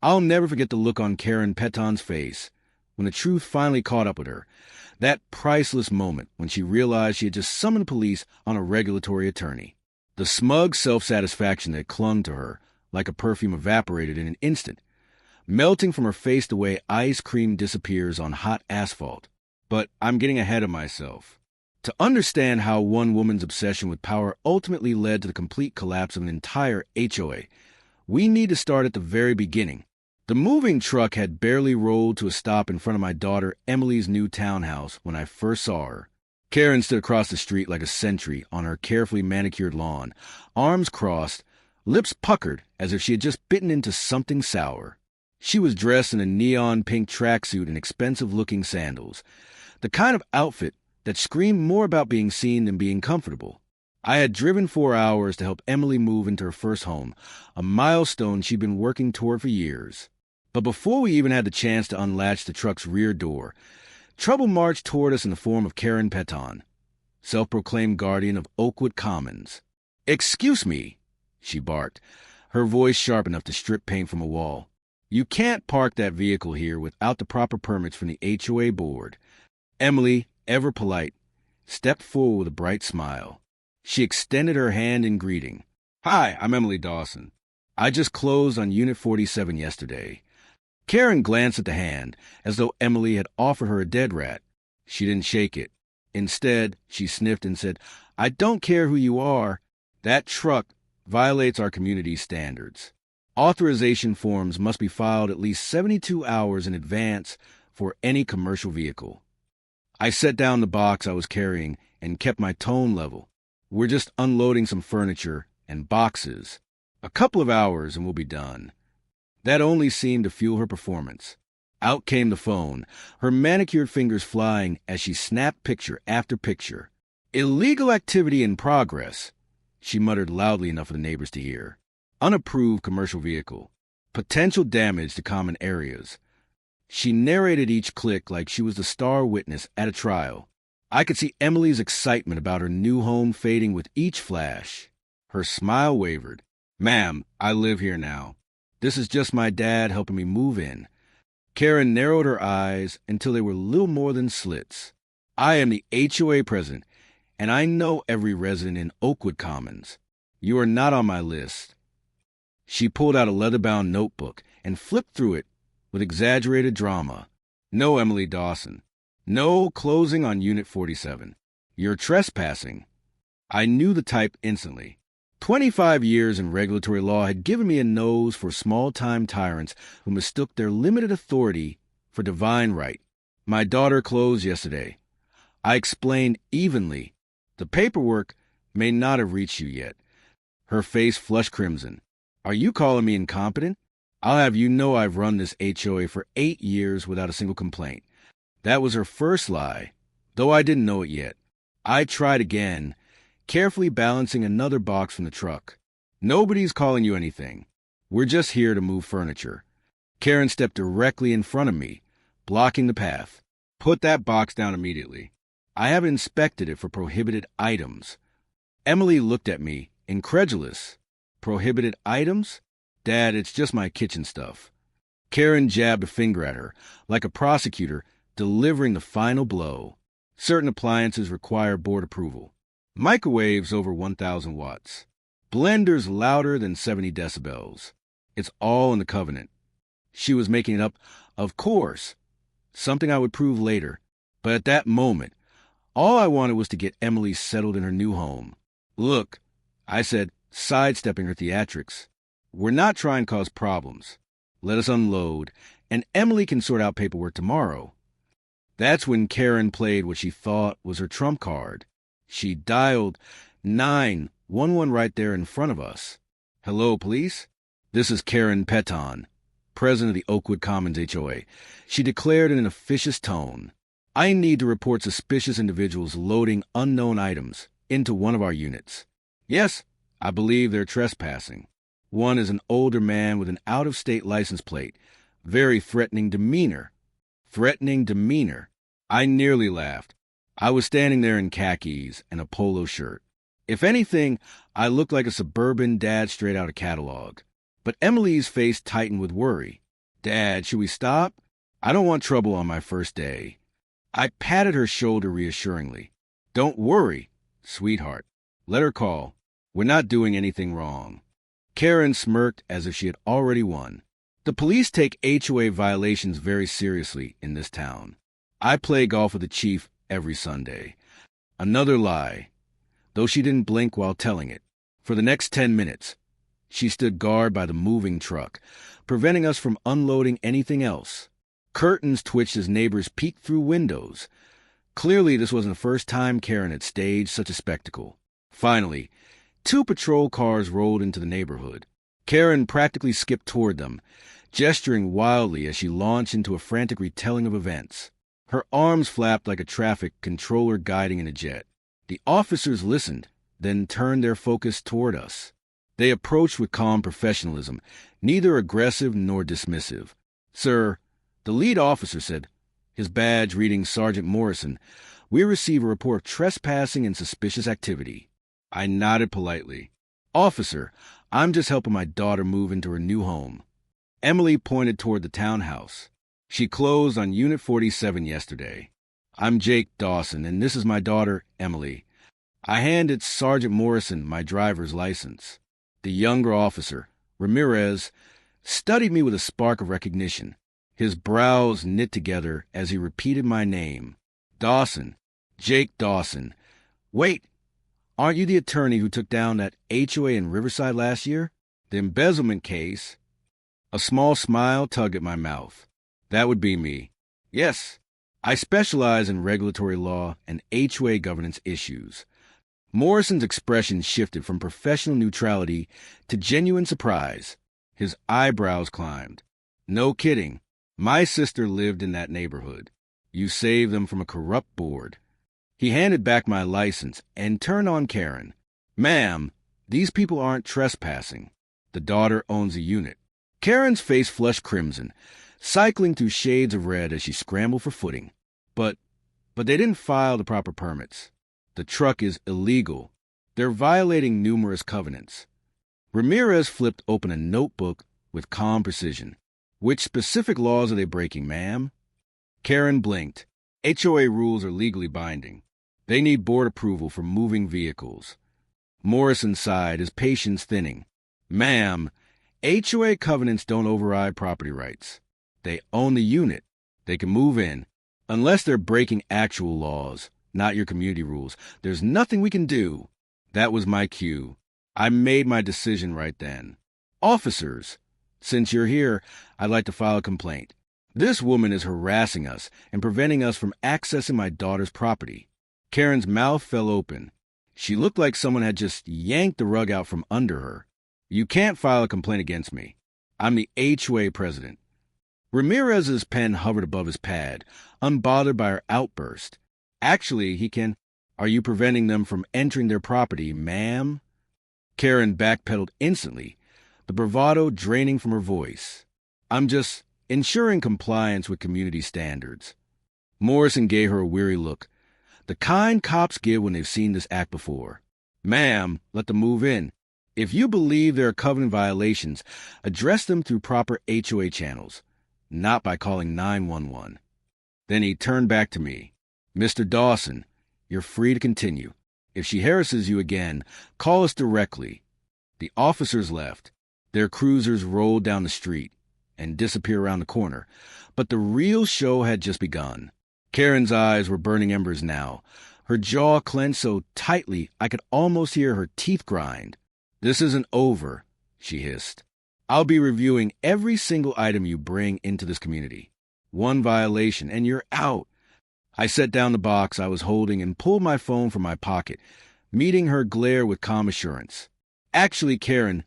I'll never forget the look on Karen Peton's face when the truth finally caught up with her. That priceless moment when she realized she had just summoned police on a regulatory attorney. The smug self-satisfaction that clung to her like a perfume evaporated in an instant, melting from her face the way ice cream disappears on hot asphalt. But I'm getting ahead of myself. To understand how one woman's obsession with power ultimately led to the complete collapse of an entire HOA, we need to start at the very beginning. The moving truck had barely rolled to a stop in front of my daughter Emily's new townhouse when I first saw her. Karen stood across the street like a sentry on her carefully manicured lawn, arms crossed, lips puckered as if she had just bitten into something sour. She was dressed in a neon pink tracksuit and expensive-looking sandals, the kind of outfit that screamed more about being seen than being comfortable. I had driven 4 hours to help Emily move into her first home, a milestone she'd been working toward for years. But before we even had the chance to unlatch the truck's rear door, trouble marched toward us in the form of Karen Peton, self-proclaimed guardian of Oakwood Commons. "Excuse me," she barked, her voice sharp enough to strip paint from a wall. "You can't park that vehicle here without the proper permits from the HOA board." Emily, ever polite, stepped forward with a bright smile. She extended her hand in greeting. "Hi, I'm Emily Dawson. I just closed on Unit 47 yesterday." Karen glanced at the hand, as though Emily had offered her a dead rat. She didn't shake it. Instead, she sniffed and said, "I don't care who you are. That truck violates our community standards. Authorization forms must be filed at least 72 hours in advance for any commercial vehicle." I set down the box I was carrying and kept my tone level. "We're just unloading some furniture and boxes. A couple of hours and we'll be done." That only seemed to fuel her performance. Out came the phone, her manicured fingers flying as she snapped picture after picture. "Illegal activity in progress," she muttered loudly enough for the neighbors to hear. "Unapproved commercial vehicle. Potential damage to common areas." She narrated each click like she was the star witness at a trial. I could see Emily's excitement about her new home fading with each flash. Her smile wavered. "Ma'am, I live here now. This is just my dad helping me move in." Karen narrowed her eyes until they were little more than slits. "I am the HOA president, and I know every resident in Oakwood Commons. You are not on my list." She pulled out a leather-bound notebook and flipped through it with exaggerated drama. "No, Emily Dawson. No closing on Unit 47. You're trespassing." I knew the type instantly. 25 years in regulatory law had given me a nose for small-time tyrants who mistook their limited authority for divine right. "My daughter closed yesterday." I explained evenly. "The paperwork may not have reached you yet." Her face flushed crimson. "Are you calling me incompetent? I'll have you know I've run this HOA for 8 years without a single complaint." That was her first lie, though I didn't know it yet. I tried again, carefully balancing another box from the truck. "Nobody's calling you anything. We're just here to move furniture." Karen stepped directly in front of me, blocking the path. "Put that box down immediately. I haven't inspected it for prohibited items." Emily looked at me, incredulous. "Prohibited items? Dad, it's just my kitchen stuff." Karen jabbed a finger at her, like a prosecutor delivering the final blow. "Certain appliances require board approval. Microwaves over 1,000 watts. Blenders louder than 70 decibels. It's all in the covenant." She was making it up, of course, something I would prove later. But at that moment, all I wanted was to get Emily settled in her new home. "Look," I said, sidestepping her theatrics, "we're not trying to cause problems. Let us unload, and Emily can sort out paperwork tomorrow." That's when Karen played what she thought was her trump card. She dialed 911 right there in front of us. "Hello, police? This is Karen Peton, president of the Oakwood Commons HOA." She declared in an officious tone. "I need to report suspicious individuals loading unknown items into one of our units. Yes, I believe they're trespassing. One is an older man with an out-of-state license plate. Very threatening demeanor." Threatening demeanor. I nearly laughed. I was standing there in khakis and a polo shirt. If anything, I looked like a suburban dad straight out of catalog. But Emily's face tightened with worry. Dad, should we stop? I don't want trouble on my first day. I patted her shoulder reassuringly. Don't worry, sweetheart. Let her call. We're not doing anything wrong. Karen smirked as if she had already won. The police take HOA violations very seriously in this town. I play golf with the chief every Sunday. Another lie, though she didn't blink while telling it. For the next 10 minutes, she stood guard by the moving truck, preventing us from unloading anything else. Curtains twitched as neighbors peeked through windows. Clearly, this wasn't the first time Karen had staged such a spectacle. Finally, 2 patrol cars rolled into the neighborhood. Karen practically skipped toward them, gesturing wildly as she launched into a frantic retelling of events. Her arms flapped like a traffic controller guiding in a jet. The officers listened, then turned their focus toward us. They approached with calm professionalism, neither aggressive nor dismissive. Sir, the lead officer said, his badge reading Sergeant Morrison, we receive a report of trespassing and suspicious activity. I nodded politely. Officer, I'm just helping my daughter move into her new home. Emily pointed toward the townhouse. She closed on Unit 47 yesterday. I'm Jake Dawson, and this is my daughter, Emily. I handed Sergeant Morrison my driver's license. The younger officer, Ramirez, studied me with a spark of recognition. His brows knit together as he repeated my name. Dawson. Jake Dawson. Wait, aren't you the attorney who took down that HOA in Riverside last year? The embezzlement case? A small smile tugged at my mouth. That would be me. Yes, I specialize in regulatory law and HOA governance issues. Morrison's expression shifted from professional neutrality to genuine surprise. His eyebrows climbed. No kidding. My sister lived in that neighborhood. You saved them from a corrupt board. He handed back my license and turned on Karen. Ma'am, these people aren't trespassing. The daughter owns a unit. Karen's face flushed crimson, cycling through shades of red as she scrambled for footing. But they didn't file the proper permits. The truck is illegal. They're violating numerous covenants. Ramirez flipped open a notebook with calm precision. Which specific laws are they breaking, ma'am? Karen blinked. HOA rules are legally binding. They need board approval for moving vehicles. Morrison sighed, his patience thinning. Ma'am, HOA covenants don't override property rights. They own the unit. They can move in. Unless they're breaking actual laws, not your community rules, there's nothing we can do. That was my cue. I made my decision right then. Officers, since you're here, I'd like to file a complaint. This woman is harassing us and preventing us from accessing my daughter's property. Karen's mouth fell open. She looked like someone had just yanked the rug out from under her. You can't file a complaint against me. I'm the HOA president. Ramirez's pen hovered above his pad, unbothered by her outburst. Actually, he can. Are you preventing them from entering their property, ma'am? Karen backpedaled instantly, the bravado draining from her voice. I'm just ensuring compliance with community standards. Morrison gave her a weary look, the kind cops give when they've seen this act before. Ma'am, let them move in. If you believe there are covenant violations, address them through proper HOA channels, not by calling 911. Then he turned back to me. Mr. Dawson, you're free to continue. If she harasses you again, call us directly. The officers left. Their cruisers rolled down the street and disappeared around the corner. But the real show had just begun. Karen's eyes were burning embers now. Her jaw clenched so tightly I could almost hear her teeth grind. This isn't over, she hissed. I'll be reviewing every single item you bring into this community. One violation, and you're out. I set down the box I was holding and pulled my phone from my pocket, meeting her glare with calm assurance. Actually, Karen,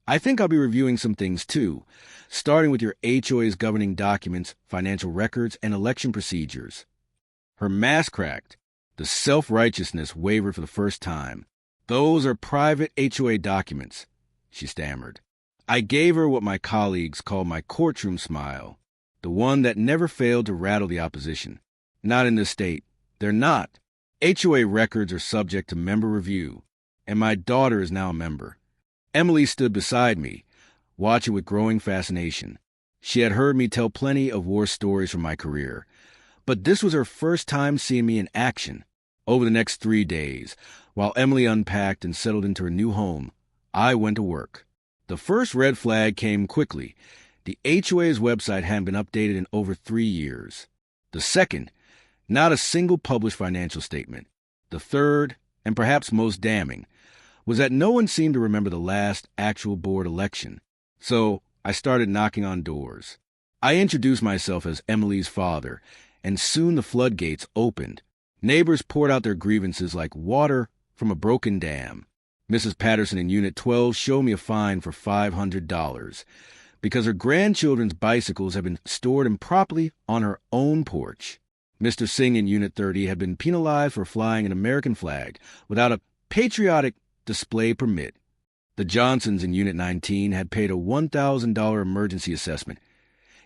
I think I'll be reviewing some things too, starting with your HOA's governing documents, financial records, and election procedures. Her mask cracked. The self-righteousness wavered for the first time. Those are private HOA documents, she stammered. I gave her what my colleagues call my courtroom smile, the one that never failed to rattle the opposition. Not in this state. They're not. HOA records are subject to member review, and my daughter is now a member. Emily stood beside me, watching with growing fascination. She had heard me tell plenty of war stories from my career, but this was her first time seeing me in action. Over the next 3 days, while Emily unpacked and settled into her new home, I went to work. The first red flag came quickly. The HOA's website hadn't been updated in over 3 years. The second, not a single published financial statement. The third, and perhaps most damning, was that no one seemed to remember the last actual board election. So I started knocking on doors. I introduced myself as Emily's father, and soon the floodgates opened. Neighbors poured out their grievances like water from a broken dam. Mrs. Patterson in Unit 12 showed me a fine for $500 because her grandchildren's bicycles had been stored improperly on her own porch. Mr. Singh in Unit 30 had been penalized for flying an American flag without a patriotic display permit. The Johnsons in Unit 19 had paid a $1,000 emergency assessment,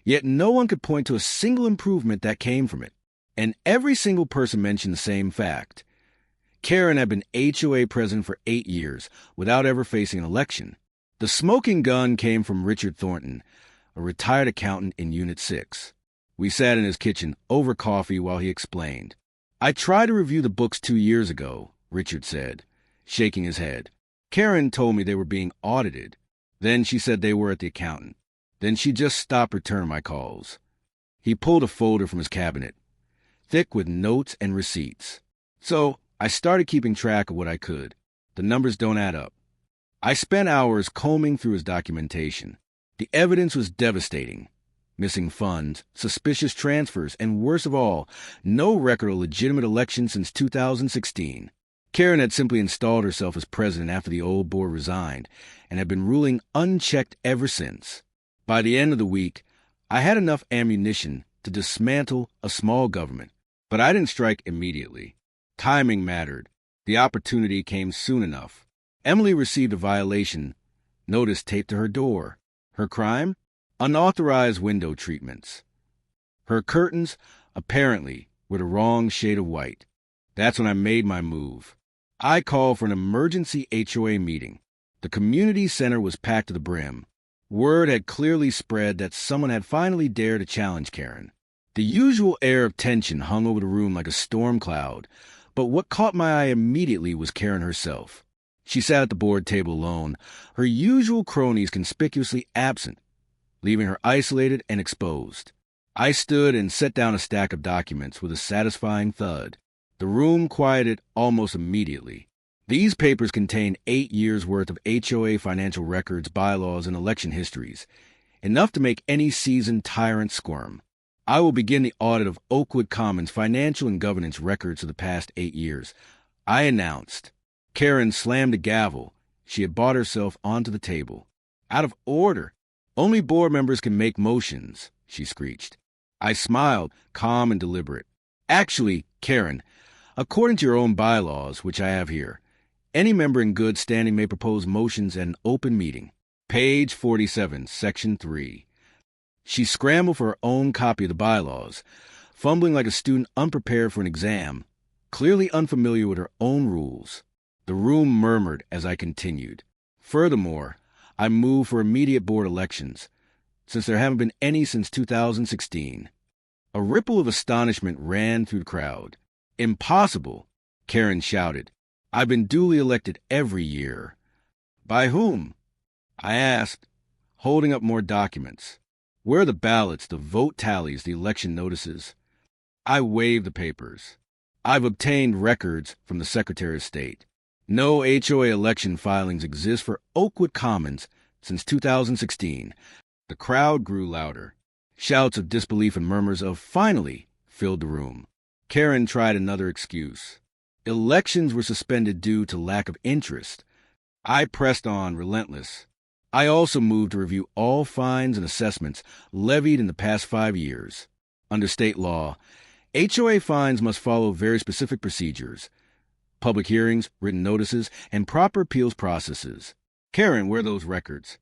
yet no one could point to a single improvement that came from it. And every single person mentioned the same fact. Karen had been HOA president for 8 years without ever facing an election. The smoking gun came from Richard Thornton, a retired accountant in Unit 6. We sat in his kitchen over coffee while he explained. "I tried to review the books 2 years ago," Richard said, shaking his head. "Karen told me they were being audited. Then she said they were at the accountant. Then she just stopped returning my calls." He pulled a folder from his cabinet, thick with notes and receipts. So I started keeping track of what I could. The numbers don't add up. I spent hours combing through his documentation. The evidence was devastating. Missing funds, suspicious transfers, and worst of all, no record of legitimate election since 2016. Karen had simply installed herself as president after the old board resigned and had been ruling unchecked ever since. By the end of the week, I had enough ammunition to dismantle a small government, but I didn't strike immediately. Timing mattered. The opportunity came soon enough. Emily received a violation notice taped to her door. Her crime? Unauthorized window treatments. Her curtains, apparently, were the wrong shade of white. That's when I made my move. I called for an emergency HOA meeting. The community center was packed to the brim. Word had clearly spread that someone had finally dared to challenge Karen. The usual air of tension hung over the room like a storm cloud, but what caught my eye immediately was Karen herself. She sat at the board table alone, her usual cronies conspicuously absent, leaving her isolated and exposed. I stood and set down a stack of documents with a satisfying thud. The room quieted almost immediately. These papers contained 8 years' worth of HOA financial records, bylaws, and election histories, enough to make any seasoned tyrant squirm. I will begin the audit of Oakwood Commons financial and governance records of the past 8 years, I announced. Karen slammed a gavel. She had brought herself onto the table. "Out of order. Only board members can make motions," she screeched. I smiled, calm and deliberate. "Actually, Karen, according to your own bylaws, which I have here, any member in good standing may propose motions at an open meeting. Page 47, Section 3. She scrambled for her own copy of the bylaws, fumbling like a student unprepared for an exam, clearly unfamiliar with her own rules. The room murmured as I continued. Furthermore, I moved for immediate board elections, since there haven't been any since 2016. A ripple of astonishment ran through the crowd. "Impossible," Karen shouted. "I've been duly elected every year." "By whom?" I asked, holding up more documents. "Where are the ballots, the vote tallies, the election notices?" I waved the papers. "I've obtained records from the Secretary of State. No HOA election filings exist for Oakwood Commons since 2016. The crowd grew louder. Shouts of disbelief and murmurs of "finally" filled the room. Karen tried another excuse. Elections were suspended due to lack of interest. I pressed on, relentless. I also moved to review all fines and assessments levied in the past 5 years. Under state law, HOA fines must follow very specific procedures: public hearings, written notices, and proper appeals processes. "Karen, where are those records?"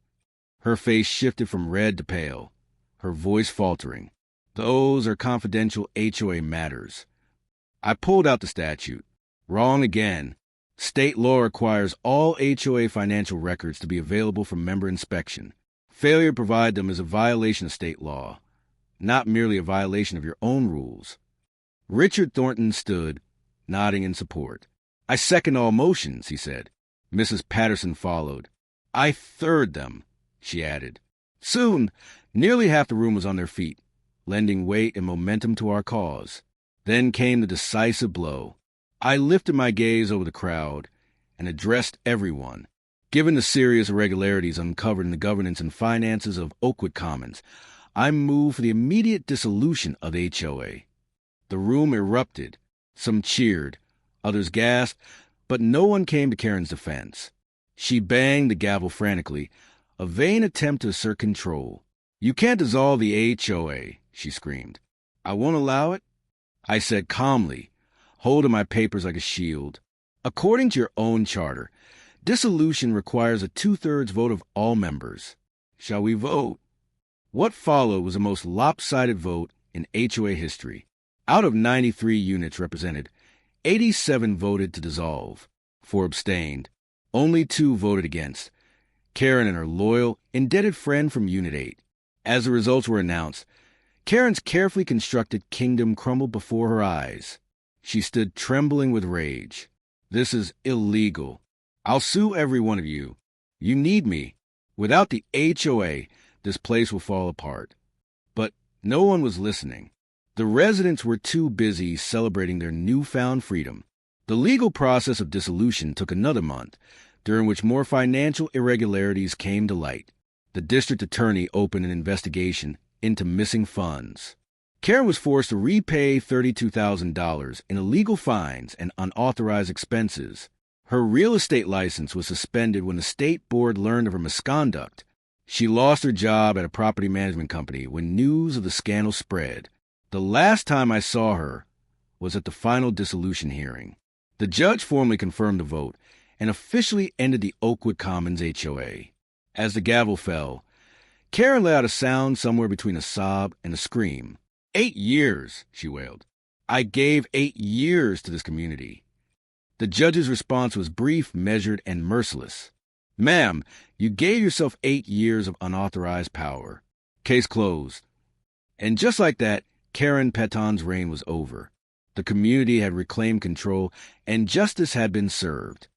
Her face shifted from red to pale, her voice faltering. "Those are confidential HOA matters." I pulled out the statute. Wrong again. State law requires all HOA financial records to be available for member inspection. Failure to provide them is a violation of state law, not merely a violation of your own rules. Richard Thornton stood, nodding in support. I second all motions, he said. Mrs. Patterson followed. I third them, she added. Soon, nearly half the room was on their feet, lending weight and momentum to our cause. Then came the decisive blow. I lifted my gaze over the crowd and addressed everyone. Given the serious irregularities uncovered in the governance and finances of Oakwood Commons, I moved for the immediate dissolution of the HOA. The room erupted. Some cheered, others gasped, but no one came to Karen's defense. She banged the gavel frantically, a vain attempt to assert control. You can't dissolve the HOA, she screamed. I won't allow it, I said calmly, holding my papers like a shield. According to your own charter, dissolution requires a 2/3 vote of all members. Shall we vote? What followed was the most lopsided vote in HOA history. Out of 93 units represented, 87 voted to dissolve. 4 abstained. Only 2 voted against. Karen and her loyal, indebted friend from Unit 8. As the results were announced, Karen's carefully constructed kingdom crumbled before her eyes. She stood trembling with rage. This is illegal. I'll sue every one of you. You need me. Without the HOA, this place will fall apart. But no one was listening. The residents were too busy celebrating their newfound freedom. The legal process of dissolution took another month, during which more financial irregularities came to light. The district attorney opened an investigation into missing funds. Karen was forced to repay $32,000 in illegal fines and unauthorized expenses. Her real estate license was suspended when the state board learned of her misconduct. She lost her job at a property management company when news of the scandal spread. The last time I saw her was at the final dissolution hearing. The judge formally confirmed the vote and officially ended the Oakwood Commons HOA. As the gavel fell, Karen let out a sound somewhere between a sob and a scream. 8 years, she wailed. I gave 8 years to this community. The judge's response was brief, measured, and merciless. Ma'am, you gave yourself 8 years of unauthorized power. Case closed. And just like that, Karen Petton's reign was over. The community had reclaimed control, and justice had been served.